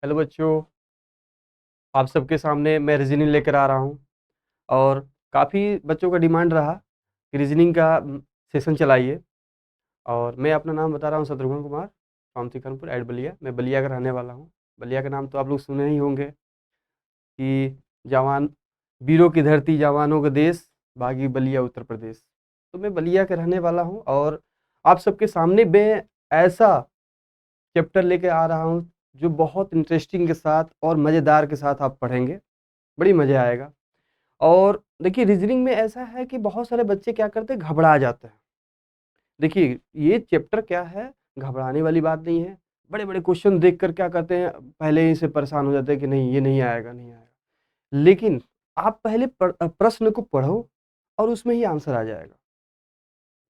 Hello बच्चों, आप सबके सामने मैं रीजनिंग लेकर आ रहा हूँ। और काफ़ी बच्चों का डिमांड रहा कि रीजनिंग का सेशन चलाइए। और मैं अपना नाम बता रहा हूँ, शत्रुघ्न कुमार फ्रॉम तिखनपुर एट बलिया। मैं बलिया का रहने वाला हूँ। बलिया का नाम तो आप लोग सुने ही होंगे कि जवान वीरों की धरती, जवानों का देश, बागी बलिया उत्तर प्रदेश। तो मैं बलिया का रहने वाला हूँ और आप सबके सामने मैं ऐसा चैप्टर लेके आ रहा हूँ जो बहुत इंटरेस्टिंग के साथ और मज़ेदार के साथ आप पढ़ेंगे। बड़ी मज़ा आएगा। और देखिए, रीजनिंग में ऐसा है कि बहुत सारे बच्चे क्या करते हैं, घबरा जाते हैं। देखिए, ये चैप्टर क्या है, घबराने वाली बात नहीं है। बड़े बड़े क्वेश्चन देखकर क्या करते हैं, पहले ही से परेशान हो जाते हैं कि नहीं, ये नहीं आएगा, नहीं आएगा। लेकिन आप पहले प्रश्न को पढ़ो और उसमें ही आंसर आ जाएगा।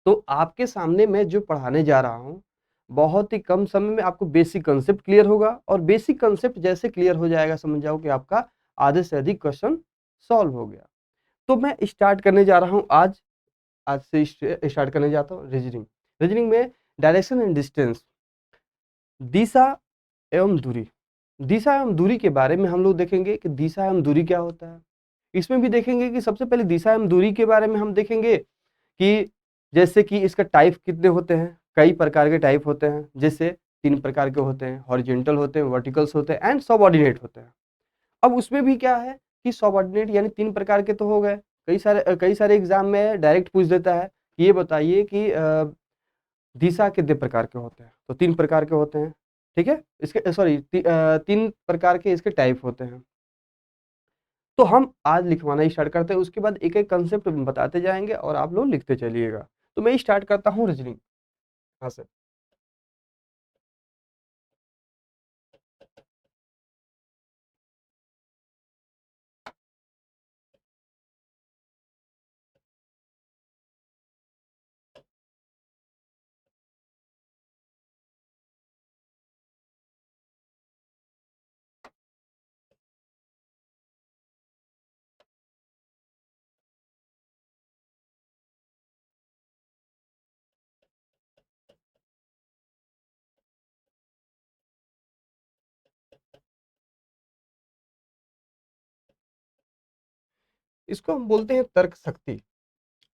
तो आपके सामने मैं जो पढ़ाने जा रहा हूँ, बहुत ही कम समय में आपको बेसिक कंसेप्ट क्लियर होगा। और बेसिक कंसेप्ट जैसे क्लियर हो जाएगा, समझ जाओ कि आपका आधे से अधिक क्वेश्चन सॉल्व हो गया। तो मैं स्टार्ट करने जा रहा हूँ आज। आज से स्टार्ट करने जाता हूँ रीजनिंग। रीजनिंग में डायरेक्शन एंड डिस्टेंस, दिशा एवं दूरी। दिशा एवं दूरी के बारे में हम लोग देखेंगे कि दिशा एवं दूरी क्या होता है। इसमें भी देखेंगे कि सबसे पहले दिशा एवं दूरी के बारे में हम देखेंगे कि जैसे कि इसका टाइप कितने होते हैं। कई प्रकार के टाइप होते हैं, जैसे 3 प्रकार के होते हैं, हॉरिजॉन्टल होते हैं, वर्टिकल्स होते हैं एंड सबऑर्डिनेट होते हैं। अब उसमें भी क्या है कि सबऑर्डिनेट यानी 3 प्रकार के तो हो गए। कई सारे एग्जाम में डायरेक्ट पूछ देता है कि ये बताइए कि दिशा कितने प्रकार के होते हैं। तो 3 प्रकार के होते हैं। ठीक है, इसके सॉरी 3 प्रकार के इसके टाइप होते हैं। तो हम आज लिखवाना स्टार्ट करते हैं, उसके बाद एक एक कंसेप्ट बताते जाएंगे और आप लोग लिखते चलिएगा। तो मैं स्टार्ट करता हूँ रीजनिंग। हाँ सर। इसको हम बोलते हैं तर्क शक्ति।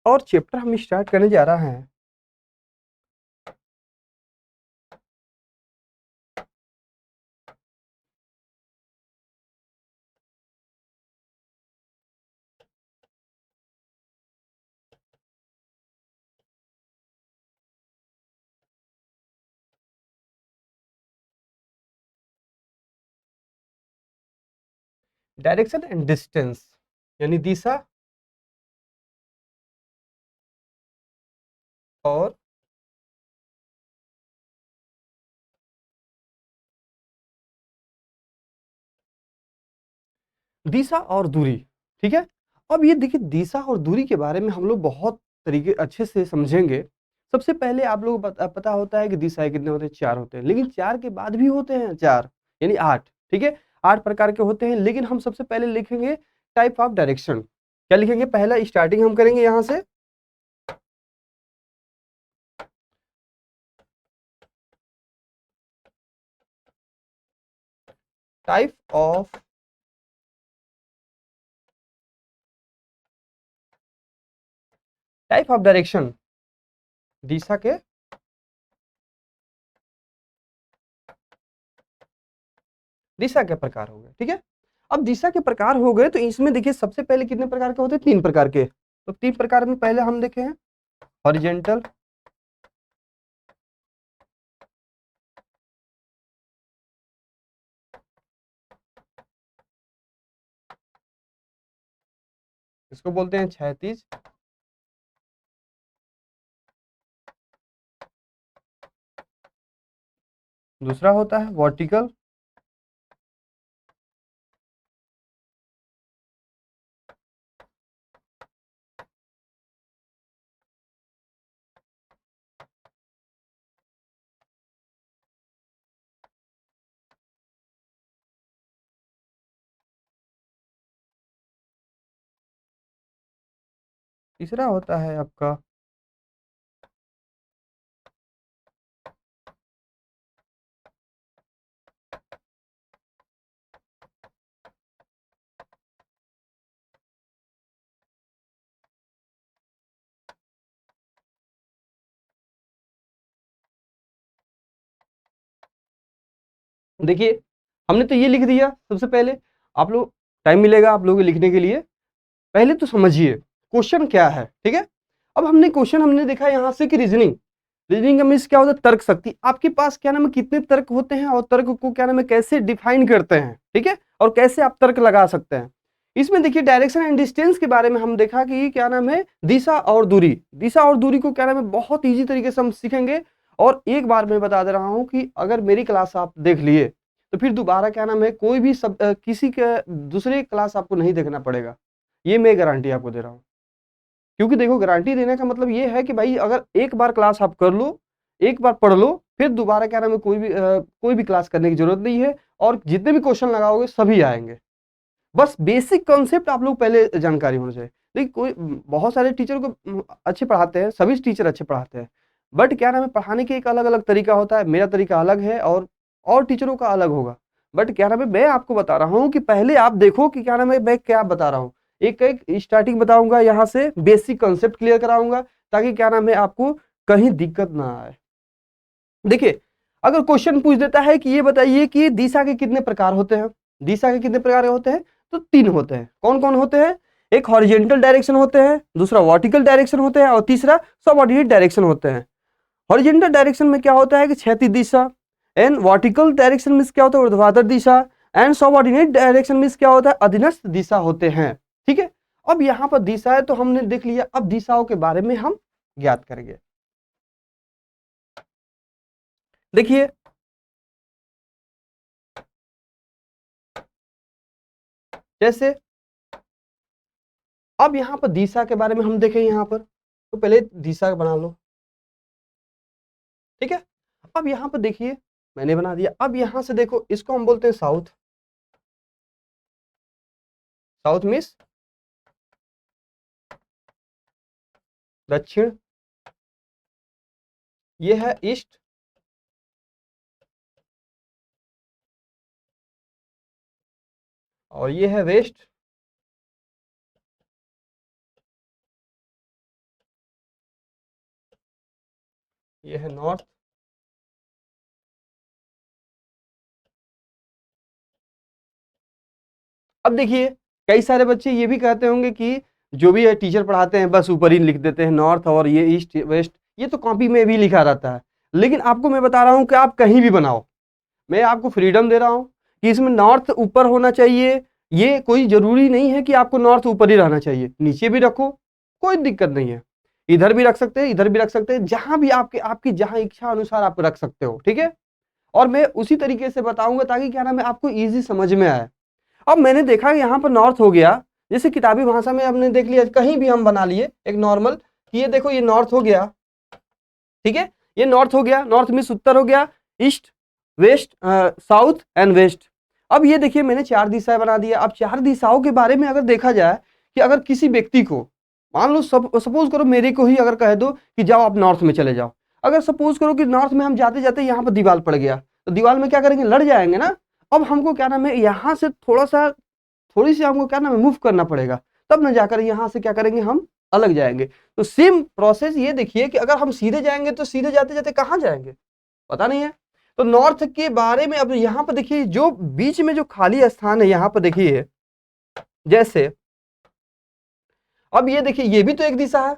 और चैप्टर हम स्टार्ट करने जा रहा है डायरेक्शन एंड डिस्टेंस, यानी दिशा और दिशा और दूरी। ठीक है। अब ये देखिए, दिशा और दूरी के बारे में हम लोग बहुत तरीके अच्छे से समझेंगे। सबसे पहले आप लोग पता होता है कि दिशाएं कितने होते हैं, 4 होते हैं। लेकिन 4 के बाद भी होते हैं 4, यानी 8। ठीक है, 8 प्रकार के होते हैं। लेकिन हम सबसे पहले लिखेंगे टाइप ऑफ डायरेक्शन। क्या लिखेंगे, पहला स्टार्टिंग हम करेंगे यहां से। टाइप ऑफ डायरेक्शन, दिशा के दिशा के प्रकार हो गए। ठीक है। अब दिशा के प्रकार हो गए तो इसमें देखिए, सबसे पहले कितने प्रकार के होते हैं, 3 प्रकार के। तो 3 प्रकार में पहले हम देखे हैं हॉरिजेंटल, इसको बोलते हैं क्षैतिज। दूसरा होता है वर्टिकल। तीसरा होता है आपका देखिए हमने तो ये लिख दिया सबसे पहले, आप लोग टाइम मिलेगा आप लोगों को लिखने के लिए, पहले तो समझिए क्वेश्चन क्या है, ठीक है। अब हमने देखा यहाँ से कि रीजनिंग का मीन्स क्या होता है, तर्क शक्ति। आपके पास क्या नाम है कितने तर्क होते हैं और तर्क को क्या नाम है कैसे डिफाइन करते हैं, ठीक है, और कैसे आप तर्क लगा सकते हैं। इसमें देखिए डायरेक्शन एंड डिस्टेंस के बारे में हम देखा कि क्या नाम है दिशा और दूरी को क्या नाम है बहुत ईजी तरीके से हम सीखेंगे। और एक बार मैं बता दे रहा हूं कि अगर मेरी क्लास आप देख लिए तो फिर दोबारा क्या नाम है कोई भी किसी के दूसरे क्लास आपको नहीं देखना पड़ेगा, ये मैं गारंटी आपको दे रहा हूँ। क्योंकि देखो गारंटी देने का मतलब ये है कि भाई अगर एक बार क्लास आप कर लो, एक बार पढ़ लो, फिर दोबारा क्या नाम है कोई भी क्लास करने की जरूरत नहीं है, और जितने भी क्वेश्चन लगाओगे सभी आएंगे। बस बेसिक कॉन्सेप्ट आप लोग पहले जानकारी होना चाहिए। देखिए कोई बहुत सारे टीचर को अच्छे पढ़ाते हैं, सभी टीचर अच्छे पढ़ाते हैं, बट क्या नाम है पढ़ाने के एक अलग अलग तरीका होता है, मेरा तरीका अलग है और टीचरों का अलग होगा। बट क्या नाम है मैं आपको बता रहा हूँ कि पहले आप देखो कि क्या नाम है मैं क्या बता रहा हूँ। एक एक स्टार्टिंग बताऊंगा, यहाँ से बेसिक कॉन्सेप्ट क्लियर कराऊंगा, ताकि क्या नाम है आपको कहीं दिक्कत ना आए। देखिए अगर क्वेश्चन पूछ देता है कि ये बताइए कि दिशा के कितने प्रकार होते हैं, दिशा के कितने प्रकार होते हैं, तो 3 होते हैं। कौन कौन होते हैं? एक हॉरिजेंटल डायरेक्शन होते हैं, दूसरा वर्टिकल डायरेक्शन होते हैं, और तीसरा सबऑर्डिनेट डायरेक्शन होते हैं। हॉरिजेंटल डायरेक्शन में क्या होता है कि क्षैतिज दिशा, एंड वर्टिकल डायरेक्शन में क्या होता है ऊर्ध्वाधर दिशा, एंड सबऑर्डिनेट डायरेक्शन में क्या होता है अधीनस्थ दिशा होते हैं, ठीक है। अब यहाँ पर दिशा है तो हमने देख लिया, अब दिशाओं के बारे में हम ज्ञात करेंगे। देखिए जैसे अब यहाँ पर दिशा के बारे में हम देखें, यहाँ पर तो पहले दिशा बना लो, ठीक है। अब यहाँ पर देखिए मैंने बना दिया, अब यहाँ से देखो इसको हम बोलते हैं साउथ, साउथ मीन्स दक्षिण, ये है ईस्ट, और ये है वेस्ट, ये है नॉर्थ, अब देखिए कई सारे बच्चे ये भी कहते होंगे कि जो भी है टीचर पढ़ाते हैं बस ऊपर ही लिख देते हैं नॉर्थ और ये ईस्ट वेस्ट, ये तो कॉपी में भी लिखा रहता है। लेकिन आपको मैं बता रहा हूं कि आप कहीं भी बनाओ, मैं आपको फ्रीडम दे रहा हूं कि इसमें नॉर्थ ऊपर होना चाहिए, ये कोई जरूरी नहीं है कि आपको नॉर्थ ऊपर ही रहना चाहिए, नीचे भी रखो कोई दिक्कत नहीं है, इधर भी रख सकते हैं इधर भी रख सकते हैं, जहां भी आपकी जहां इच्छा अनुसार आप रख सकते हो, ठीक है। और मैं उसी तरीके से बताऊंगा ताकि क्या नाम है आपको ईजी समझ में आए। अब मैंने देखा यहाँ पर नॉर्थ हो गया, जैसे किताबी भाषा में हमने देख लिया, कहीं भी हम बना लिए एक नॉर्मल कि ये देखो ये नॉर्थ हो गया, ठीक है, ये नॉर्थ हो गया, नॉर्थ मीन्स उत्तर हो गया, east west south and west. अब ये देखिए मैंने 4 दिशाएं बना दिया। अब 4 दिशाओं के बारे में अगर देखा जाए कि अगर किसी व्यक्ति को मान लो सपोज करो मेरे को ही अगर कह दो कि जाओ आप नॉर्थ में चले जाओ, अगर सपोज करो कि नॉर्थ में हम जाते जाते यहाँ पर दीवार पड़ गया, तो दीवार में क्या करेंगे लड़ जाएंगे ना। अब हमको क्या नाम है यहाँ से थोड़ी सी हमको क्या नाम है मूव करना पड़ेगा, तब ना जाकर यहाँ से क्या करेंगे हम अलग जाएंगे। तो सेम प्रोसेस ये देखिए कि अगर हम सीधे जाएंगे तो सीधे जाते जाते कहाँ जाएंगे पता नहीं है। तो नॉर्थ के बारे में अब यहाँ पर देखिए जो बीच में जो खाली स्थान है यहाँ पर देखिए, जैसे अब ये देखिए ये भी तो एक दिशा है,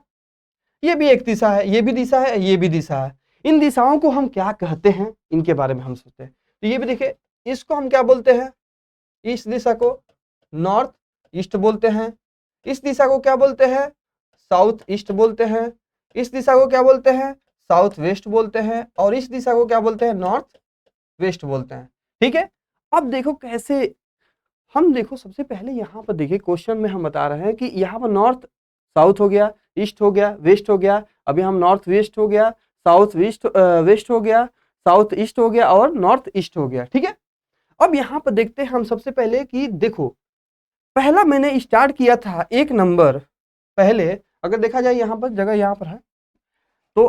ये भी एक दिशा है, ये भी दिशा है, ये भी दिशा है। इन दिशाओं को हम क्या कहते हैं इनके बारे में हम सोचते हैं। तो ये भी देखिए इसको हम क्या बोलते हैं, इस दिशा को नॉर्थ ईस्ट बोलते हैं, इस दिशा को क्या बोलते हैं साउथ ईस्ट बोलते हैं, इस दिशा को क्या बोलते हैं साउथ वेस्ट बोलते हैं, और इस दिशा को क्या बोलते हैं नॉर्थ वेस्ट बोलते हैं, ठीक है। अब देखो कैसे हम देखो सबसे पहले यहाँ पर देखिए क्वेश्चन में हम बता रहे हैं कि यहाँ पर नॉर्थ साउथ हो गया, ईस्ट हो गया, वेस्ट हो गया, अभी हम नॉर्थ वेस्ट हो गया, साउथ वेस्ट हो गया, साउथ ईस्ट हो गया, और नॉर्थ ईस्ट हो गया, ठीक है। अब यहाँ पर देखते हैं हम सबसे पहले कि देखो पहला मैंने स्टार्ट किया था 1 नंबर पहले, अगर देखा जाए यहाँ पर जगह यहाँ पर है, तो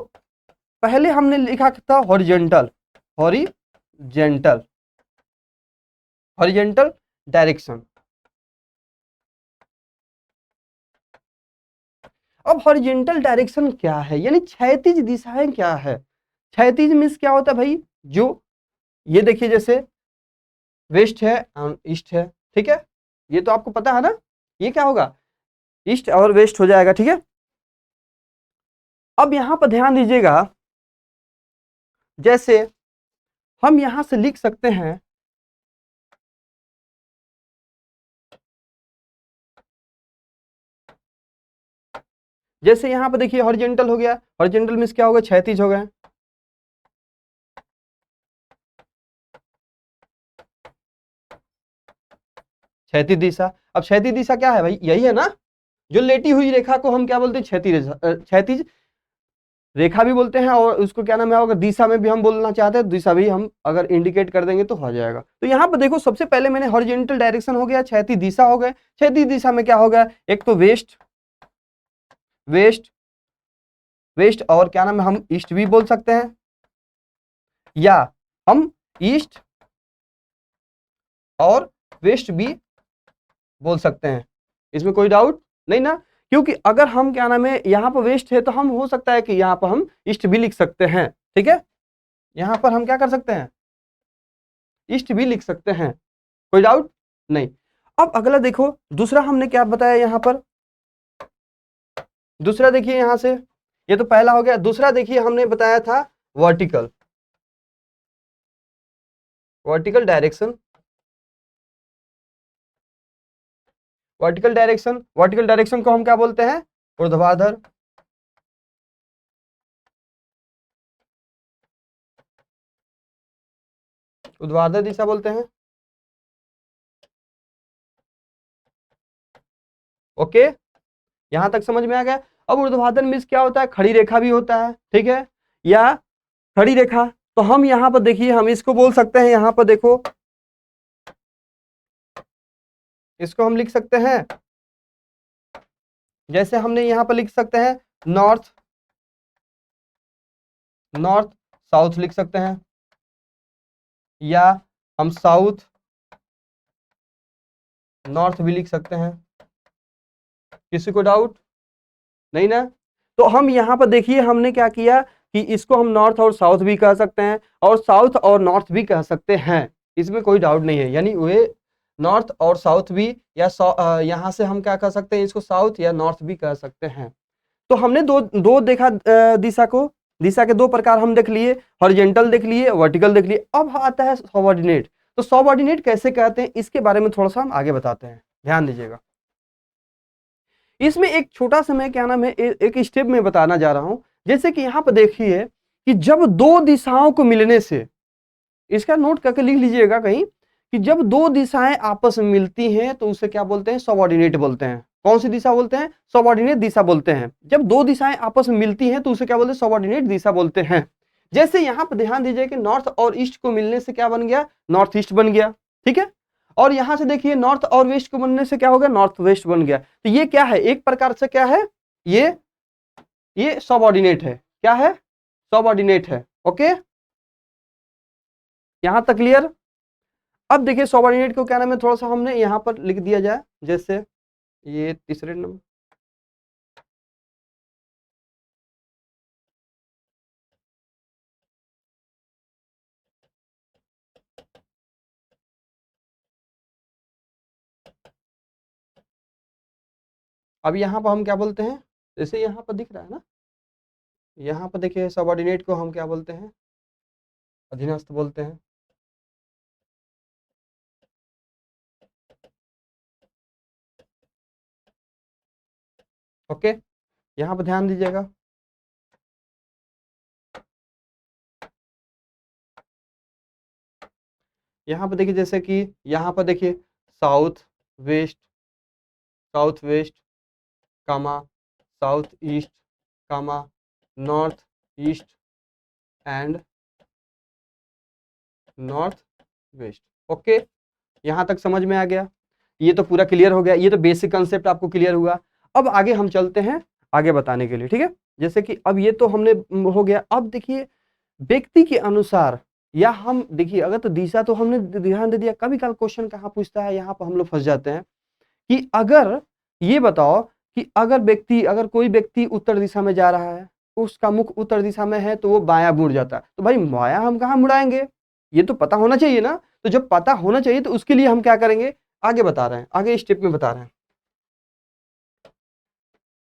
पहले हमने लिखा था हॉरिजेंटल हॉरिजेंटल हॉरिजेंटल डायरेक्शन। अब हॉरिजेंटल डायरेक्शन क्या है, यानी क्षैतिज दिशाएं क्या है। क्षैतिज मीन्स क्या होता है भाई, जो ये देखिए जैसे वेस्ट है, ईस्ट है, ठीक है, ये तो आपको पता है ना, ये क्या होगा, ईस्ट और वेस्ट हो जाएगा, ठीक है। अब यहां पर ध्यान दीजिएगा, जैसे हम यहां से लिख सकते हैं, जैसे यहां पर देखिए हॉरिजॉन्टल हो गया, हॉरिजॉन्टल मींस क्या होगा, क्षैतिज हो गया, क्षैतिज दिशा। अब क्षैतिज दिशा क्या है भाई, यही है ना, जो लेटी हुई रेखा को हम क्या बोलते हैं, क्षैतिज रेखा भी बोलते हैं, और उसको क्या नाम है, अगर दिशा में भी हम बोलना चाहते हैं, दिशा भी हम अगर इंडिकेट कर देंगे तो हो जाएगा। तो यहाँ पर देखो, सबसे पहले मैंने हॉरिजॉन्टल डायरेक्शन हो गया, क्षैतिज दिशा हो गए, क्षैतिज दिशा में क्या होगा, एक तो वेस्ट, वेस्ट, वेस्ट, और क्या नाम है, हम ईस्ट भी बोल सकते हैं, या हम ईस्ट और वेस्ट भी बोल सकते हैं, इसमें कोई डाउट नहीं ना, क्योंकि अगर हम क्या नाम है, यहाँ पर वेस्ट है तो हम हो सकता है कि यहाँ पर हम ईस्ट भी लिख सकते हैं, ठीक है, यहाँ पर हम क्या कर सकते हैं, ईस्ट भी लिख सकते हैं, कोई डाउट नहीं। अब अगला देखो, दूसरा हमने क्या बताया यहाँ पर, दूसरा देखिए यहां से, ये तो पहला हो गया, दूसरा देखिए हमने बताया था vertical, vertical direction, vertical direction, vertical direction को हम क्या बोलते हैं, ऊर्ध्वाधर, ऊर्ध्वाधर दिशा बोलते हैं, ओके, यहां तक समझ में आ गया। अब ऊर्ध्वाधर मीन्स क्या होता है, खड़ी रेखा भी होता है, ठीक है, या खड़ी रेखा, तो हम यहां पर देखिए, हम इसको बोल सकते हैं, यहां पर देखो, इसको हम लिख सकते हैं, जैसे हमने यहां पर लिख सकते हैं नॉर्थ, नॉर्थ साउथ लिख सकते हैं, या हम साउथ नॉर्थ भी लिख सकते हैं, किसी को डाउट नहीं ना। तो हम यहाँ पर देखिए हमने क्या किया कि इसको हम नॉर्थ और साउथ भी कह सकते हैं, और साउथ और नॉर्थ भी कह सकते हैं, इसमें कोई डाउट नहीं है, यानी वे नॉर्थ और साउथ भी, या यहाँ से हम क्या कह सकते हैं, इसको साउथ या नॉर्थ भी कह सकते हैं। तो हमने दो दो देखा दिशा को, दिशा के दो प्रकार हम देख लिए, हॉरिजॉन्टल देख लिए, वर्टिकल देख लिए। अब आता है सबऑर्डिनेट। तो सबऑर्डिनेट कैसे कहते हैं, इसके बारे में थोड़ा सा हम आगे बताते हैं, ध्यान दीजिएगा। इसमें एक छोटा सा मैं क्या नाम है, एक स्टेप में बताना जा रहा हूं। जैसे कि यहाँ पर देखिए कि जब दो दिशाओं को मिलने से, इसका नोट करके लिख लीजिएगा कहीं, कि जब दो दिशाएं आपस में मिलती हैं तो उसे क्या बोलते हैं, सबऑर्डिनेट बोलते हैं। कौन सी दिशा बोलते हैं, सबऑर्डिनेट दिशा बोलते हैं। जब दो दिशाएं आपस में मिलती हैं तो उसे क्या बोलते हैं, सबऑर्डिनेट दिशा बोलते हैं। जैसे यहाँ पर ध्यान दीजिए कि नॉर्थ और ईस्ट को मिलने से क्या बन गया, नॉर्थ ईस्ट बन गया, ठीक है। और यहां से देखिए नॉर्थ और वेस्ट को बनने से क्या हो गया, नॉर्थ वेस्ट बन गया। तो ये क्या है, एक प्रकार से क्या है, ये सबऑर्डिनेट है, क्या है, सबऑर्डिनेट है, ओके, यहां तक क्लियर। अब देखिए सबऑर्डिनेट को क्या नाम है, थोड़ा सा हमने यहां पर लिख दिया जाए, जैसे ये तीसरे नंबर, अब यहाँ पर हम क्या बोलते हैं, जैसे यहाँ पर दिख रहा है ना, यहाँ पर देखिए सबऑर्डिनेट को हम क्या बोलते हैं, अधीनस्थ बोलते हैं, ओके, यहाँ पर ध्यान दीजिएगा। यहाँ पर देखिए, जैसे कि यहाँ पर देखिए south west, south west comma, south east comma, north east and north west, okay, यहां तक समझ में आ गया। ये तो पूरा क्लियर हो गया, ये तो बेसिक कंसेप्ट आपको क्लियर हुआ। अब आगे हम चलते हैं आगे बताने के लिए, ठीक है। जैसे कि अब ये तो हमने हो गया। अब देखिए व्यक्ति के अनुसार, या हम देखिए अगर तो दिशा तो हमने ध्यान दे दिया, कभी कल क्वेश्चन कहाँ पूछता है, यहाँ पर हम लोग फंस जाते हैं कि अगर ये बताओ कि अगर कोई व्यक्ति उत्तर दिशा में जा रहा है, उसका मुख उत्तर दिशा में है, तो वो बायां मुड़ जाता है, तो भाई बायां हम कहाँ मुड़ाएंगे, ये तो पता होना चाहिए ना। तो जब पता होना चाहिए तो उसके लिए हम क्या करेंगे, आगे बता रहे हैं, आगे स्टेप में बता रहे हैं।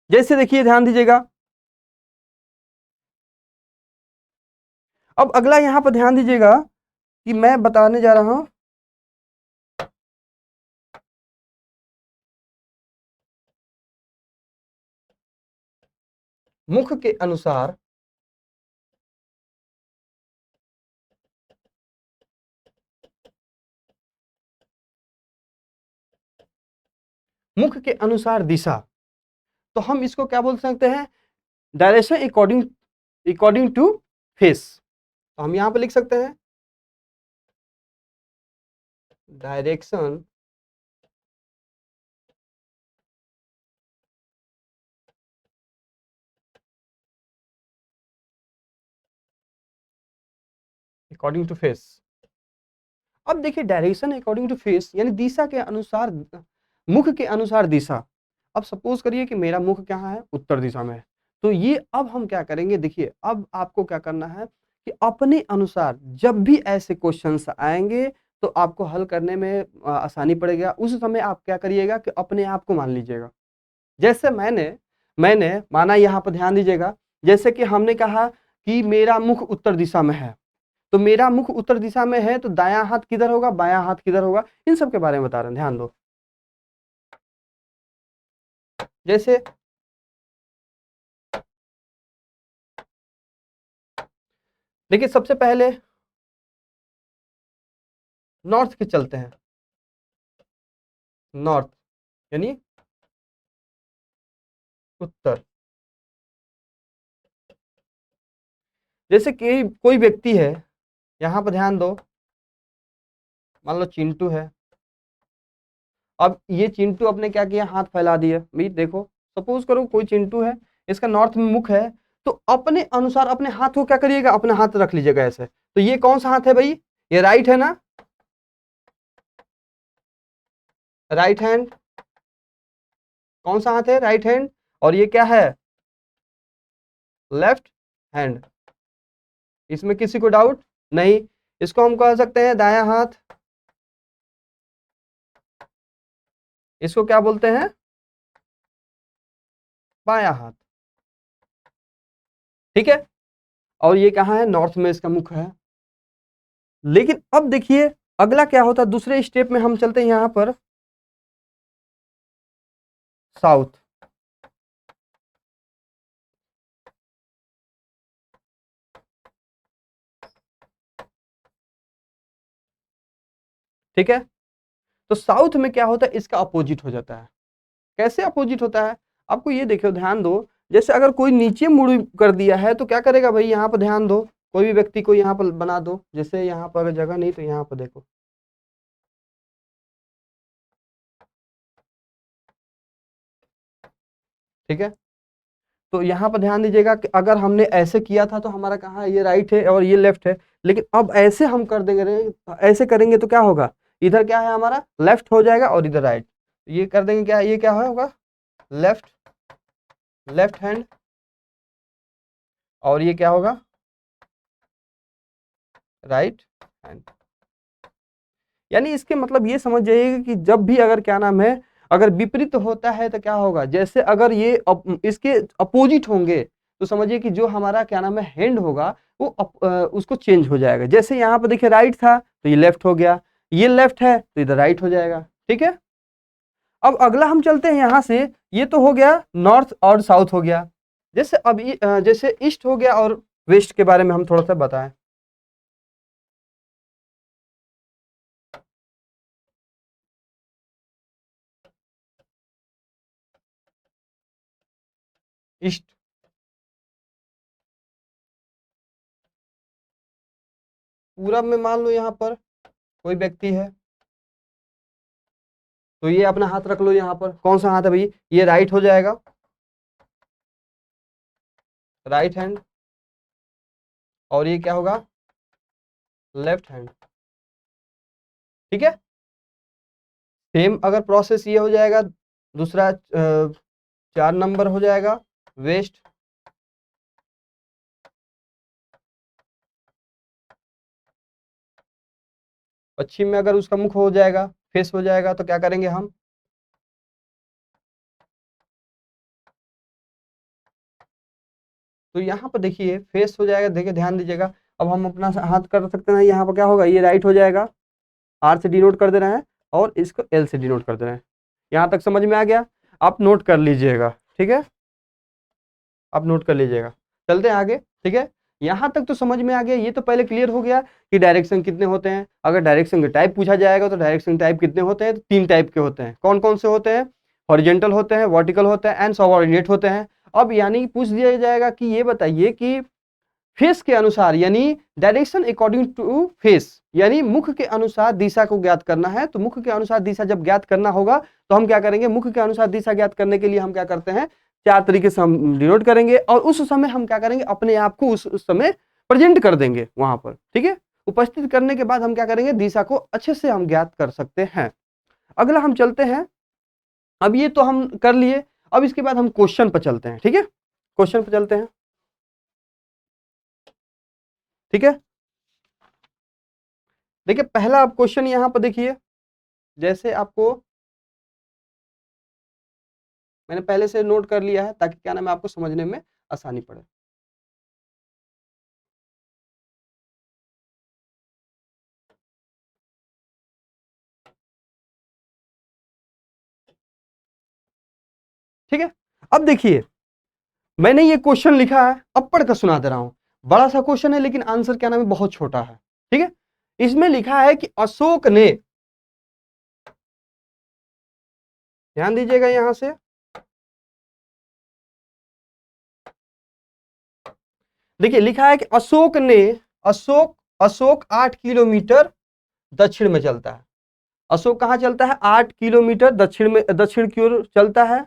जैसे देखिए ध्यान दीजिएगा, अब अगला यहां पर ध्यान दीजिएगा कि मैं बताने जा रहा हूं मुख के अनुसार मुख के अनुसार दिशा, तो हम इसको क्या बोल सकते हैं, direction according according to face. तो हम यहां पर लिख सकते हैं डायरेक्शन अकॉर्डिंग टू फेस। अब देखिए डायरेक्शन अकॉर्डिंग टू फेस यानी दिशा के अनुसार, मुख के अनुसार दिशा। अब सपोज करिए कि मेरा मुख कहाँ है, उत्तर दिशा में है, तो ये अब हम क्या करेंगे, देखिए अब आपको क्या करना है कि अपने अनुसार जब भी ऐसे क्वेश्चंस आएंगे तो आपको हल करने में आसानी पड़ेगा, उस समय आप क्या करिएगा कि अपने आप को मान लीजिएगा। जैसे मैंने मैंने माना, यहाँ पर ध्यान दीजिएगा, जैसे कि हमने कहा कि मेरा मुख उत्तर दिशा में है, तो मेरा मुख उत्तर दिशा में है तो दायां हाथ किधर होगा, बायां हाथ किधर होगा, इन सब के बारे में बता रहे हैं, ध्यान दो। जैसे देखिए सबसे पहले नॉर्थ के चलते हैं, नॉर्थ यानी उत्तर। जैसे कि कोई व्यक्ति है, यहां पर ध्यान दो, मान लो चिंटू है। अब ये चिंटू अपने क्या किया, हाथ फैला दिया, भाई देखो, सपोज करो कोई चिंटू है, इसका नॉर्थ में मुख है, तो अपने अनुसार अपने हाथ को क्या करिएगा, अपने हाथ रख लीजिएगा ऐसे। तो ये कौन सा हाथ है भाई, ये राइट है ना, राइट हैंड। कौन सा हाथ है, राइट हैंड। और ये क्या है, लेफ्ट हैंड। इसमें किसी को डाउट नहीं। इसको हम कह सकते हैं दायां हाथ, इसको क्या बोलते हैं, बायां हाथ। ठीक है, और ये कहाँ है, नॉर्थ में इसका मुख है। लेकिन अब देखिए अगला क्या होता है, दूसरे स्टेप में हम चलते हैं यहां पर साउथ। ठीक है, तो साउथ में क्या होता है, इसका अपोजिट हो जाता है। कैसे अपोजिट होता है, आपको ये देखो, ध्यान दो, जैसे अगर कोई नीचे मुड़ कर दिया है तो क्या करेगा भाई, यहाँ पर ध्यान दो, कोई भी व्यक्ति को यहाँ पर बना दो, जैसे यहाँ पर अगर जगह नहीं तो यहाँ पर देखो, ठीक है। तो यहाँ पर ध्यान दीजिएगा कि अगर हमने ऐसे किया था तो हमारा कहाँ है, ये राइट है और ये लेफ्ट है। लेकिन अब ऐसे हम कर देंगे, ऐसे करेंगे तो क्या होगा, इधर क्या है हमारा, लेफ्ट हो जाएगा और इधर राइट। ये कर देंगे क्या, ये क्या होगा, लेफ्ट, लेफ्ट हैंड। और ये क्या होगा, राइट हैंड। यानी इसके मतलब ये समझ जाइएगा कि जब भी अगर क्या नाम है, अगर विपरीत होता है तो क्या होगा, जैसे अगर ये इसके अपोजिट होंगे तो समझिए कि जो हमारा क्या नाम है हैंड होगा वो उसको चेंज हो जाएगा। जैसे यहाँ पर देखिए राइट था तो ये लेफ्ट हो गया, ये लेफ्ट है तो इधर राइट हो जाएगा। ठीक है, अब अगला हम चलते हैं यहाँ से, ये तो हो गया नॉर्थ और साउथ हो गया। जैसे अब जैसे ईस्ट हो गया और वेस्ट के बारे में हम थोड़ा सा बताएं। ईस्ट, पूरब में मान लो यहाँ पर कोई व्यक्ति है, तो ये अपना हाथ रख लो यहाँ पर, कौन सा हाथ है भाई, ये राइट हो जाएगा, राइट हैंड। और ये क्या होगा, लेफ्ट हैंड। ठीक है, सेम अगर प्रोसेस ये हो जाएगा, दूसरा 4 नंबर हो जाएगा वेस्ट। पश्चिम में अगर उसका मुख हो जाएगा, फेस हो जाएगा, तो क्या करेंगे हम, तो यहाँ पर देखिए फेस हो जाएगा, देखिए ध्यान दीजिएगा। अब हम अपना हाथ कर सकते हैं, यहाँ पर क्या होगा, ये राइट हो जाएगा, आर से डिनोट कर दे रहे हैं और इसको एल से डिनोट कर दे रहे हैं। यहाँ तक समझ में आ गया? आप नोट कर लीजिएगा, ठीक है, आप नोट कर लीजिएगा। चलते हैं आगे, ठीक है। यहाँ तक तो समझ में आ गया, ये तो पहले क्लियर हो गया कि डायरेक्शन कितने होते हैं। अगर डायरेक्शन के टाइप पूछा जाएगा तो डायरेक्शन टाइप कितने होते हैं, तो 3 टाइप के होते हैं। कौन कौन से होते हैं? हॉरिजेंटल होते हैं, वर्टिकल होते हैं एंड सबऑर्डिनेट होते हैं। अब यानी पूछ दिया जाएगा कि ये बताइए कि फेस के अनुसार, यानी डायरेक्शन अकॉर्डिंग टू फेस, यानी मुख के अनुसार दिशा को ज्ञात करना है। तो मुख के अनुसार दिशा जब ज्ञात करना होगा तो हम क्या करेंगे, मुख के अनुसार दिशा ज्ञात करने के लिए हम क्या करते हैं, 4 तरीके से हम डिनोट करेंगे और उस समय हम क्या करेंगे, अपने आप को उस समय प्रेजेंट कर देंगे वहां पर, ठीक है। उपस्थित करने के बाद हम क्या करेंगे, दिशा को अच्छे से हम ज्ञात कर सकते हैं। अगला हम चलते हैं, अब ये तो हम कर लिए, अब इसके बाद हम क्वेश्चन पर चलते हैं, ठीक है, क्वेश्चन पर चलते हैं, ठीक है। देखिए पहला आप क्वेश्चन यहां पर देखिए, जैसे आपको मैंने पहले से नोट कर लिया है ताकि क्या नाम है, आपको समझने में आसानी पड़े। ठीक है, अब देखिए मैंने ये क्वेश्चन लिखा है, अब पढ़कर सुना दे रहा हूं। बड़ा सा क्वेश्चन है लेकिन आंसर क्या नाम है, बहुत छोटा है, ठीक है। इसमें लिखा है कि अशोक ने, ध्यान दीजिएगा यहां से, देखिए लिखा है कि अशोक ने, अशोक अशोक 8 किलोमीटर दक्षिण में चलता है। अशोक कहां चलता है, 8 किलोमीटर दक्षिण में, दक्षिण की ओर चलता है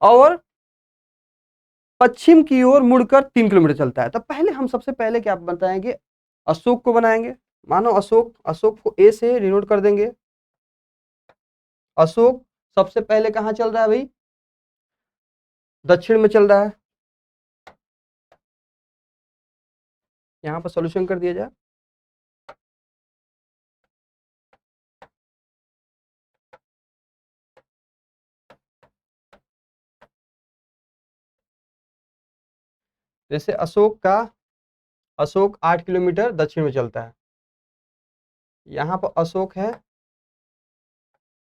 और पश्चिम की ओर मुड़कर 3 किलोमीटर चलता है। तो पहले हम सबसे पहले क्या बताएंगे, अशोक को बनाएंगे। मानो अशोक, अशोक को ए से डिनोट कर देंगे। अशोक सबसे पहले कहां चल रहा है भाई, दक्षिण में चल रहा है। यहां पर सॉल्यूशन कर दिया जाए। जैसे अशोक 8 किलोमीटर दक्षिण में चलता है। यहां पर अशोक है,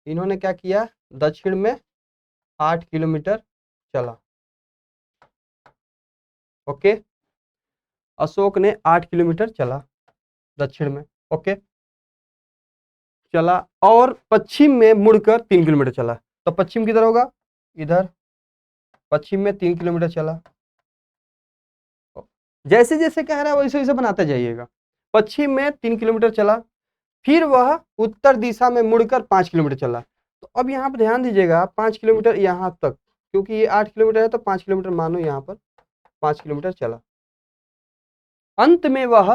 इन्होंने क्या किया, दक्षिण में 8 किलोमीटर चला। ओके, अशोक ने 8 किलोमीटर चला दक्षिण में, ओके चला, और पश्चिम में मुड़कर 3 किलोमीटर चला। तो पश्चिम किधर होगा, इधर, पश्चिम में 3 किलोमीटर चला। जैसे जैसे कह रहा है वैसे वैसे बनाते जाइएगा। पश्चिम में 3 किलोमीटर चला, फिर वह उत्तर दिशा में मुड़कर 5 किलोमीटर चला। तो अब यहाँ पर ध्यान दीजिएगा, 5 किलोमीटर यहाँ तक, क्योंकि ये 8 किलोमीटर है तो 5 किलोमीटर मानो, यहाँ पर 5 किलोमीटर चला। अंत में वह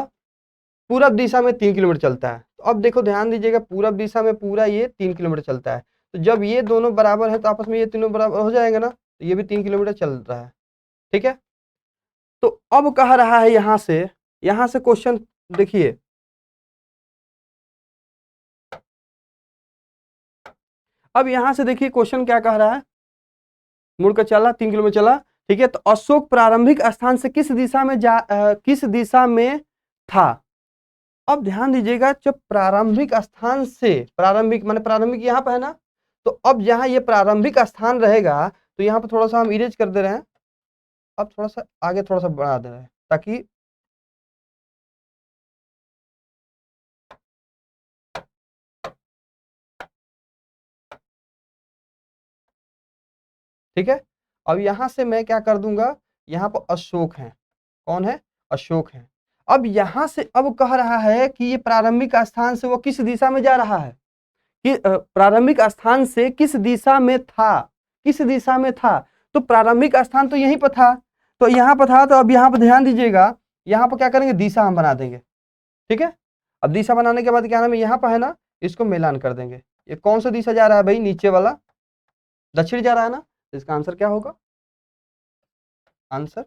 पूरब दिशा में 3 किलोमीटर चलता है। तो अब देखो ध्यान दीजिएगा, पूरब दिशा में पूरा ये 3 किलोमीटर चलता है। तो जब ये दोनों बराबर है तो आपस में ये तीनों बराबर हो जाएंगे ना, तो ये भी 3 किलोमीटर चल रहा है, ठीक है। तो अब कह रहा है यहां से क्वेश्चन देखिए, अब यहां से देखिए क्वेश्चन क्या कह रहा है, मुड़कर चला, 3 किलोमीटर चला, ठीक है। तो अशोक प्रारंभिक स्थान से किस दिशा में किस दिशा में था। अब ध्यान दीजिएगा, जब प्रारंभिक स्थान से, प्रारंभिक माने प्रारंभिक यहाँ पे है ना, तो अब जहां ये प्रारंभिक स्थान रहेगा तो यहाँ पे थोड़ा सा हम इरेज कर दे रहे हैं। अब थोड़ा सा आगे थोड़ा सा बढ़ा दे रहे हैं ताकि, ठीक है। अब यहां से मैं क्या कर दूंगा, यहाँ पर अशोक है, कौन है, अशोक है। अब यहां से अब कह रहा है कि ये प्रारंभिक स्थान से वो किस दिशा में जा रहा है, कि प्रारंभिक स्थान से किस दिशा में था, किस दिशा में था। तो प्रारंभिक स्थान तो यहीं पर था, तो यहाँ पर था, तो अब यहाँ पर ध्यान दीजिएगा, यहाँ पर क्या करेंगे, दिशा हम बना देंगे, ठीक है। अब दिशा बनाने के बाद क्या नाम है, यहाँ पर है ना, इसको मिलान कर देंगे। ये कौन सा दिशा जा रहा है भाई, नीचे वाला दक्षिण जा रहा है ना, तो इसका आंसर क्या होगा, आंसर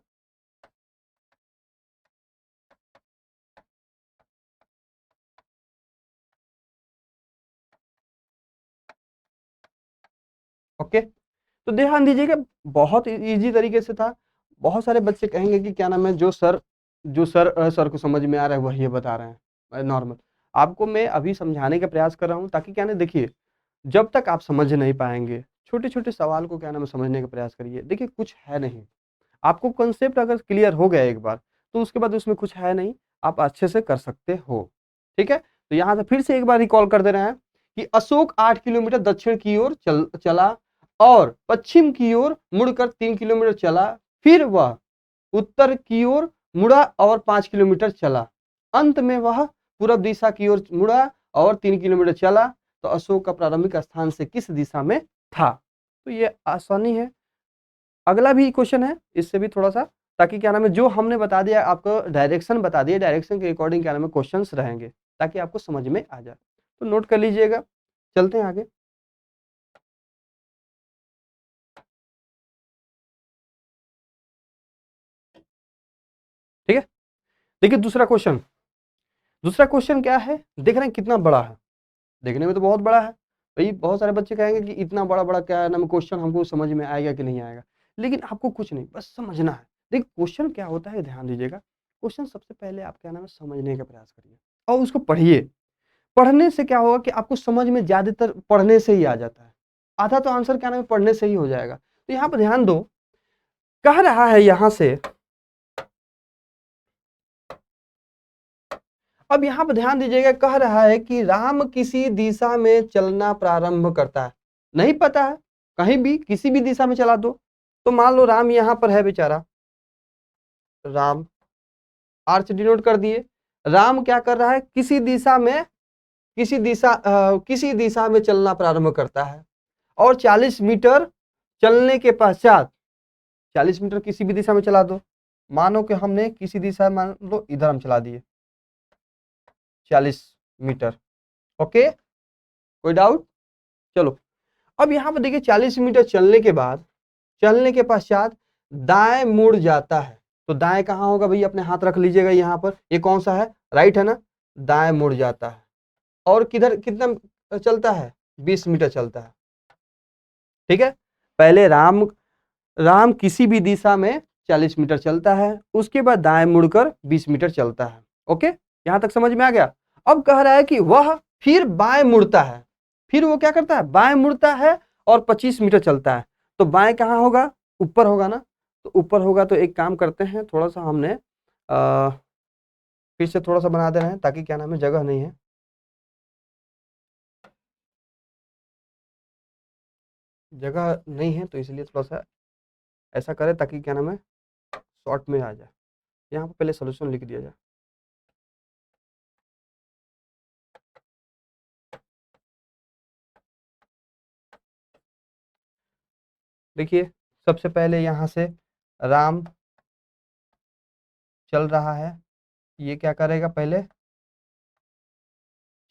ओके, तो ध्यान दीजिएगा बहुत इजी तरीके से था। बहुत सारे बच्चे कहेंगे कि क्या नाम है, सर को समझ में आ रहा है वही बता रहे हैं नॉर्मल। आपको मैं अभी समझाने का प्रयास कर रहा हूँ ताकि क्या ना, देखिए जब तक आप समझ नहीं पाएंगे छोटे छोटे सवाल को क्या नाम है समझने का प्रयास करिए। देखिए कुछ है नहीं, आपको कंसेप्ट अगर क्लियर हो गया एक बार तो उसके बाद उसमें कुछ है नहीं, आप अच्छे से कर सकते हो। ठीक है, तो यहाँ से फिर से एक बार रिकॉल कर दे रहे हैं कि अशोक 8 किलोमीटर दक्षिण की ओर चला और पश्चिम की ओर मुड़कर 3 किलोमीटर चला, फिर वह उत्तर की ओर मुड़ा और 5 किलोमीटर चला, अंत में वह पूर्व दिशा की ओर मुड़ा और 3 किलोमीटर चला। तो अशोक का प्रारंभिक स्थान से किस दिशा में था? तो ये आसानी है। अगला भी क्वेश्चन है, इससे भी थोड़ा सा, ताकि क्या नाम है जो हमने बता दिया आपको डायरेक्शन बता दिया, डायरेक्शन के अकॉर्डिंग क्या नाम है क्वेश्चंस रहेंगे ताकि आपको समझ में आ जाए। तो नोट कर लीजिएगा, चलते हैं आगे। ठीक है, देखिए दूसरा क्वेश्चन क्या है, देख रहे हैं कितना बड़ा है, देखने में तो बहुत बड़ा है भाई। बहुत सारे बच्चे कहेंगे कि इतना बड़ा बड़ा क्या नाम क्वेश्चन हमको समझ में आएगा कि नहीं आएगा, लेकिन आपको कुछ नहीं, बस समझना है। देखिए क्वेश्चन क्या होता है, ध्यान दीजिएगा। क्वेश्चन सबसे पहले आप क्या नाम है समझने का प्रयास करिए और उसको पढ़िए। पढ़ने से क्या होगा कि आपको समझ में ज्यादातर पढ़ने से ही आ जाता है, आधा तो आंसर क्या नाम है पढ़ने से ही हो जाएगा। तो यहाँ पर ध्यान दो, कह रहा है यहां से, अब यहाँ पर ध्यान दीजिएगा, कह रहा है कि राम किसी दिशा में चलना प्रारंभ करता है। नहीं पता है, कहीं भी किसी भी दिशा में चला दो। तो मान लो राम यहाँ पर है बेचारा, राम आर्च डिनोट कर दिए। राम क्या कर रहा है, किसी दिशा में चलना प्रारंभ करता है और 40 मीटर चलने के पश्चात, 40 मीटर किसी भी दिशा में चला दो। मानो कि हमने किसी दिशा, मान लो इधर हम चला दिए 40 मीटर। ओके, कोई डाउट? चलो, अब यहाँ पर देखिए 40 मीटर चलने के पश्चात दाएं मुड़ जाता है। तो दाएं कहाँ होगा भाई, अपने हाथ रख लीजिएगा यहाँ पर, ये कौन सा है, राइट है ना। दाएं मुड़ जाता है और किधर कितना चलता है, 20 मीटर चलता है। ठीक है, पहले राम किसी भी दिशा में 40 मीटर चलता है, उसके बाद दाएं मुड़कर 20 मीटर चलता है। ओके, यहां तक समझ में आ गया। अब कह रहा है कि वह फिर बाएं मुड़ता है, फिर वो क्या करता है, बाएं मुड़ता है और 25 मीटर चलता है। तो बाएं कहाँ होगा, ऊपर होगा ना। तो ऊपर होगा तो एक काम करते हैं, थोड़ा सा हमने फिर से थोड़ा सा बना दे रहे हैं ताकि क्या नाम है, जगह नहीं है, जगह नहीं है तो इसलिए थोड़ा सा ऐसा करें ताकि क्या नाम है शॉर्ट में आ जाए। यहाँ पर पहले सोल्यूशन लिख दिया जाए। देखिए सबसे पहले यहाँ से राम चल रहा है, ये क्या करेगा, पहले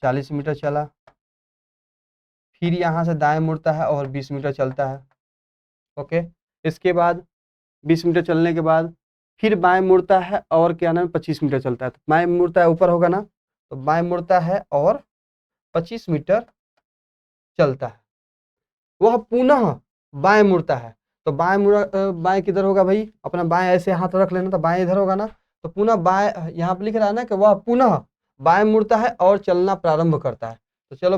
40 मीटर चला, फिर यहाँ से दाएं मुड़ता है और 20 मीटर चलता है। ओके, इसके बाद 20 मीटर चलने के बाद फिर बाएं मुड़ता है और क्या नाम है 25 मीटर चलता है। तो बाएं मुड़ता है, ऊपर होगा ना, तो बाएं मुड़ता है और 25 मीटर चलता है। वह पुनः बाएं मुड़ता है, तो बाएं किधर होगा भाई, अपना बाएं ऐसे हाथ रख लेना, तो बाएं इधर होगा ना। तो पुनः बाएं, यहाँ पे लिख रहा है ना कि वह पुनः बाएं मुड़ता है और चलना प्रारंभ करता है। तो चलो,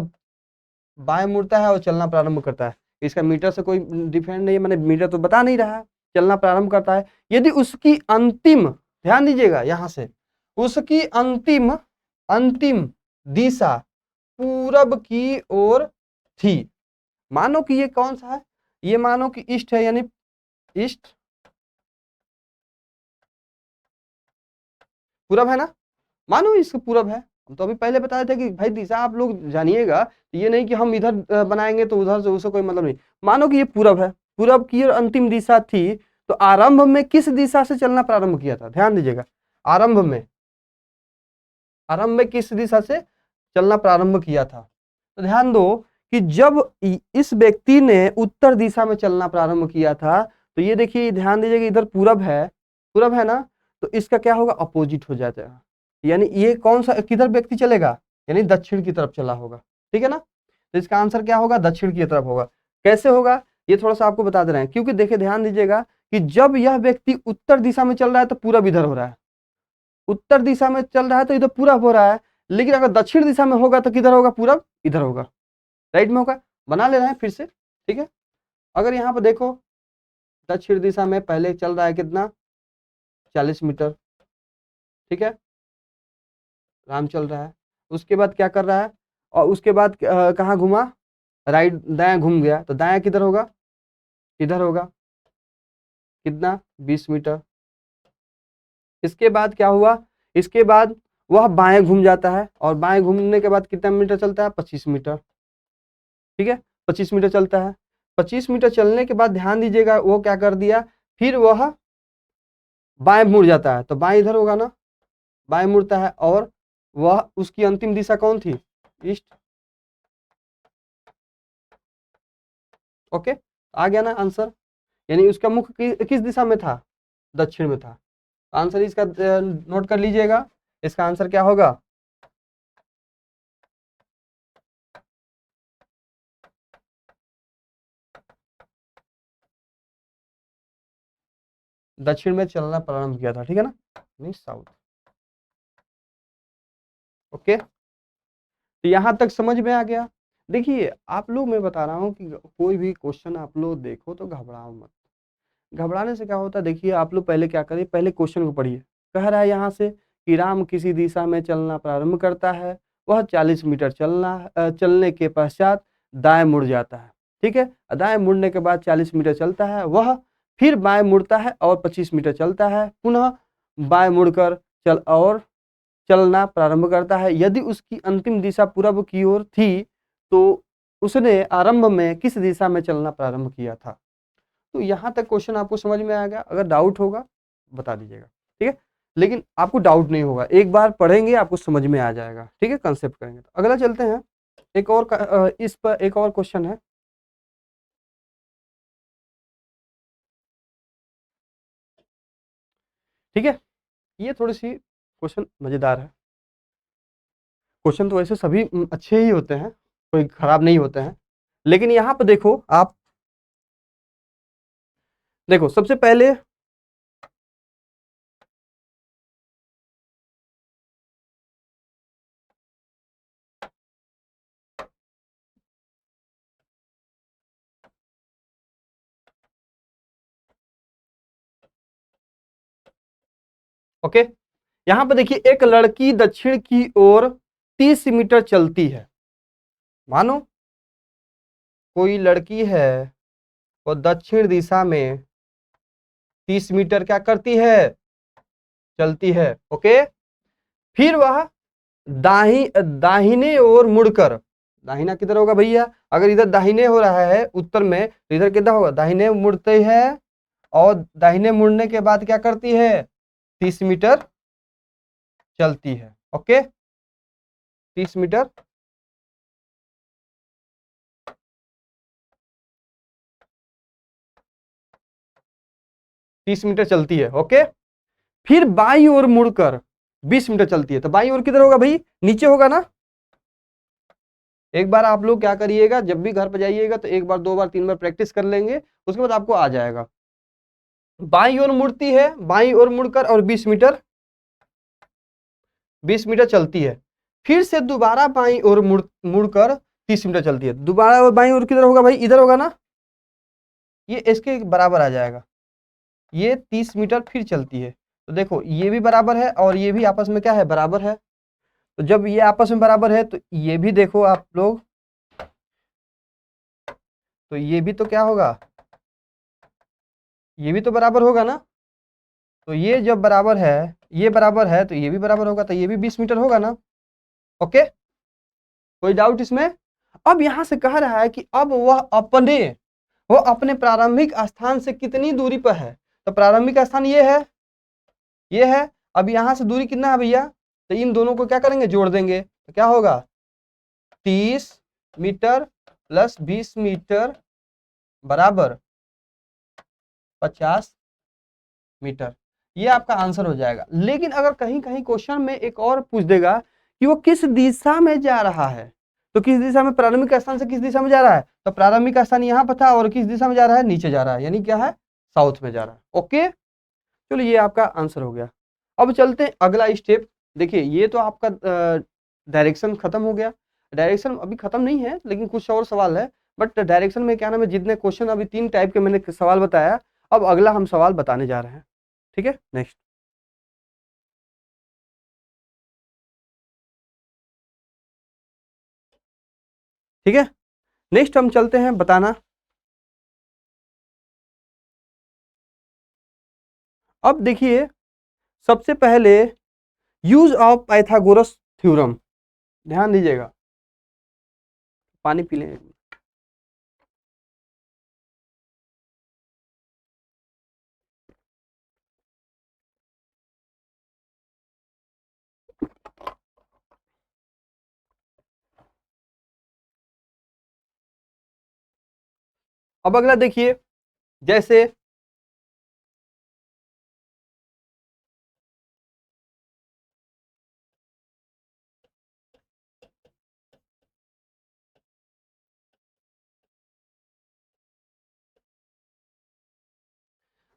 बाएं मुड़ता है और चलना प्रारंभ करता है, इसका मीटर से कोई डिफरेंट नहीं है, मैंने मीटर तो बता नहीं रहा है, चलना प्रारंभ करता है। यदि उसकी अंतिम, ध्यान दीजिएगा यहाँ से, उसकी अंतिम अंतिम दिशा पूरब की ओर थी। मानो कि ये कौन सा है, ये मानो कि ईस्ट है, यानी ईस्ट, पूरब है ना, मानो इसका पूरब है। हम तो अभी पहले बताया था कि भाई दिशा आप लोग जानिएगा, ये नहीं कि हम इधर बनाएंगे तो उधर से उससे कोई मतलब नहीं। मानो कि ये पूरब है, पूरब की और अंतिम दिशा थी, तो आरंभ में किस दिशा से चलना प्रारंभ किया था, ध्यान दीजिएगा। आरंभ में किस दिशा से चलना प्रारंभ किया था। तो ध्यान दो कि जब इस व्यक्ति ने उत्तर दिशा में चलना प्रारंभ किया था, तो ये देखिए, ध्यान दीजिएगा, इधर पूरब है ना, तो इसका क्या होगा, अपोजिट हो जाता है। यानी ये कौन सा, किधर व्यक्ति चलेगा, यानी दक्षिण की तरफ चला होगा। ठीक है ना, तो इसका आंसर क्या होगा, दक्षिण की तरफ होगा। कैसे होगा, ये थोड़ा सा आपको बता दे रहे हैं, क्योंकि देखिए ध्यान दीजिएगा कि जब यह व्यक्ति उत्तर दिशा में चल रहा है तो पूरब इधर हो रहा है, उत्तर दिशा में चल रहा है तो इधर पूरब हो रहा है, लेकिन अगर दक्षिण दिशा में होगा तो किधर होगा, पूरब इधर होगा, राइट में होगा। बना ले रहे हैं फिर से, ठीक है। अगर यहाँ पर देखो दक्षिण दिशा में पहले चल रहा है कितना, 40 मीटर, ठीक है, राम चल रहा है। उसके बाद क्या कर रहा है, और उसके बाद कहाँ घुमा, राइट दायां घूम गया, तो दायां किधर होगा, इधर होगा, कितना 20 मीटर। इसके बाद क्या हुआ, इसके बाद वह बाएं घूम जाता है, और बाएं घूमने के बाद कितना मीटर चलता है, 25 मीटर, ठीक है, 25 मीटर चलता है। 25 मीटर चलने के बाद ध्यान दीजिएगा वो क्या कर दिया, फिर वह बाएं मुड़ जाता है, तो बाएं इधर होगा ना, बाएं मुड़ता है, और वह उसकी अंतिम दिशा कौन थी, ईस्ट। ओके, आ गया ना आंसर, यानी उसका मुख किस दिशा में था, दक्षिण में था। आंसर इसका नोट कर लीजिएगा, इसका आंसर क्या होगा, दक्षिण में चलना प्रारंभ किया था, ठीक है ना, नहीं साउथ। ओके, तो यहां तक समझ में आ गया। देखिए आप लोग, मैं बता रहा हूं कि कोई भी क्वेश्चन आप लोग देखो तो घबराओ मत, घबराने से क्या होता है, देखिए आप लोग पहले क्या करिए, पहले क्वेश्चन को पढ़िए। कह रहा है यहाँ से कि राम किसी दिशा में चलना प्रारंभ करता है, वह 40 मीटर चलने के पश्चात दाएं मुड़ जाता है, ठीक है। दाएं मुड़ने के बाद 40 मीटर चलता है, वह फिर बाएं मुड़ता है और 25 मीटर चलता है, पुनः बाएं मुड़कर चलना प्रारंभ करता है। यदि उसकी अंतिम दिशा पूर्व की ओर थी तो उसने आरंभ में किस दिशा में चलना प्रारंभ किया था। तो यहाँ तक क्वेश्चन आपको समझ में आ गया, अगर डाउट होगा बता दीजिएगा, ठीक है। लेकिन आपको डाउट नहीं होगा, एक बार पढ़ेंगे आपको समझ में आ जाएगा, ठीक है, कंसेप्ट करेंगे। तो अगला चलते हैं, एक और इस पर एक और क्वेश्चन है, ठीक है। ये थोड़ी सी क्वेश्चन मजेदार है। क्वेश्चन तो वैसे सभी अच्छे ही होते हैं, कोई खराब नहीं होते हैं, लेकिन यहाँ पर देखो आप, देखो सबसे पहले ओके, यहाँ पर देखिए एक लड़की दक्षिण की ओर 30 मीटर चलती है। मानो कोई लड़की है वो दक्षिण दिशा में 30 मीटर क्या करती है, चलती है, ओके। फिर वह दाहिने ओर मुड़कर, दाहिना किधर होगा भैया, अगर इधर दाहिने हो रहा है उत्तर में तो इधर किधर होगा, दाहिने मुड़ते है, और दाहिने मुड़ने के बाद क्या करती है, 30 मीटर चलती है, ओके, 30 मीटर। तीस मीटर चलती है, ओके। फिर बाई ओर मुड़कर 20 मीटर चलती है, तो बाई ओर किधर होगा भाई, नीचे होगा ना। एक बार आप लोग क्या करिएगा, जब भी घर पर जाइएगा तो एक बार, दो बार, तीन बार प्रैक्टिस कर लेंगे, उसके बाद आपको आ जाएगा। बाई ओर मुड़ती है, बाई ओर मुड़कर और 20 मीटर चलती है। फिर से दोबारा बाई ओर मुड़कर 30 मीटर चलती है, दोबारा बाई ओर किधर होगा भाई, इधर होगा ना, ये इसके बराबर आ जाएगा। ये 30 मीटर फिर चलती है, तो देखो ये भी बराबर है और ये भी आपस में क्या है, बराबर है। तो जब ये आपस में बराबर है तो ये भी देखो आप लोग, तो ये भी तो क्या होगा, ये भी तो बराबर होगा ना। तो ये जब बराबर है, ये बराबर है, तो ये भी बराबर होगा, तो ये भी 20 मीटर होगा ना, ओके। कोई डाउट इसमें। अब यहां से कह रहा है कि अब वो अपने प्रारंभिक स्थान से कितनी दूरी पर है, तो प्रारंभिक स्थान ये है, ये है। अब यहां से दूरी कितना है भैया, तो इन दोनों को क्या करेंगे, जोड़ देंगे, तो क्या होगा, 30 मीटर प्लस 20 मीटर बराबर 50 मीटर। ये आपका आंसर हो जाएगा। लेकिन अगर कहीं कहीं क्वेश्चन में एक और पूछ देगा कि वो किस दिशा में जा रहा है, तो किस दिशा में, प्रारंभिक स्थान से किस दिशा में जा रहा है, तो प्रारंभिक स्थान यहाँ पर था और किस दिशा में जा रहा है, नीचे जा रहा है, यानी क्या है, साउथ में जा रहा है। ओके, चलो ये आपका आंसर हो गया। अब चलते हैं अगला स्टेप। देखिए ये तो आपका डायरेक्शन खत्म हो गया। डायरेक्शन अभी खत्म नहीं है, लेकिन कुछ और सवाल है, बट डायरेक्शन में क्या नाम है, जितने क्वेश्चन अभी 3 टाइप के मैंने सवाल बताया, अब अगला हम सवाल बताने जा रहे हैं। ठीक है, नेक्स्ट। ठीक है, नेक्स्ट हम चलते हैं बताना। अब देखिए सबसे पहले यूज ऑफ पाइथागोरस थ्योरम, ध्यान दीजिएगा, पानी पी लें। अब अगला देखिए, जैसे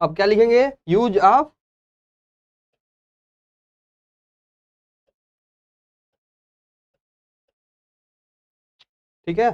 अब क्या लिखेंगे, यूज ऑफ ठीक है,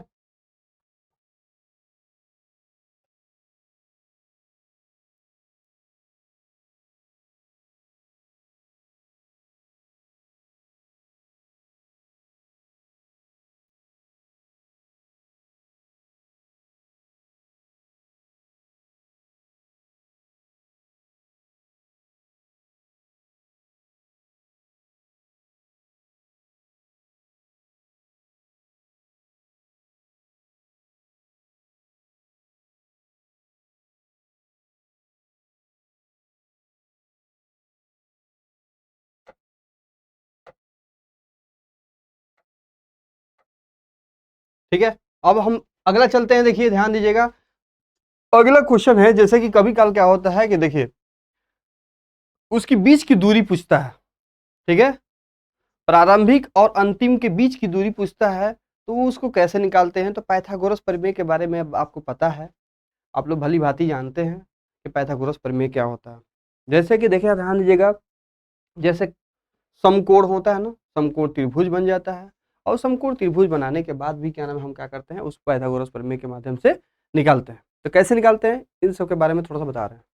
ठीक है। अब हम अगला चलते हैं, देखिए ध्यान दीजिएगा, अगला क्वेश्चन है, जैसे कि कभी काल क्या होता है कि देखिए उसकी बीच की दूरी पूछता है, ठीक है, प्रारंभिक और अंतिम के बीच की दूरी पूछता है, तो वो उसको कैसे निकालते हैं, तो पाइथागोरस प्रमेय के बारे में अब आपको पता है, आप लोग भली भांति जानते हैं कि पाइथागोरस प्रमेय क्या होता है। जैसे कि देखिए ध्यान दीजिएगा, जैसे समकोण होता है ना, समकोण त्रिभुज बन जाता है, और समकोण त्रिभुज बनाने के बाद भी क्या नाम है, हम क्या करते हैं, उस पाइथागोरस प्रमेय के माध्यम से निकालते हैं। तो कैसे निकालते हैं, इन सब के बारे में थोड़ा सा बता रहे हैं।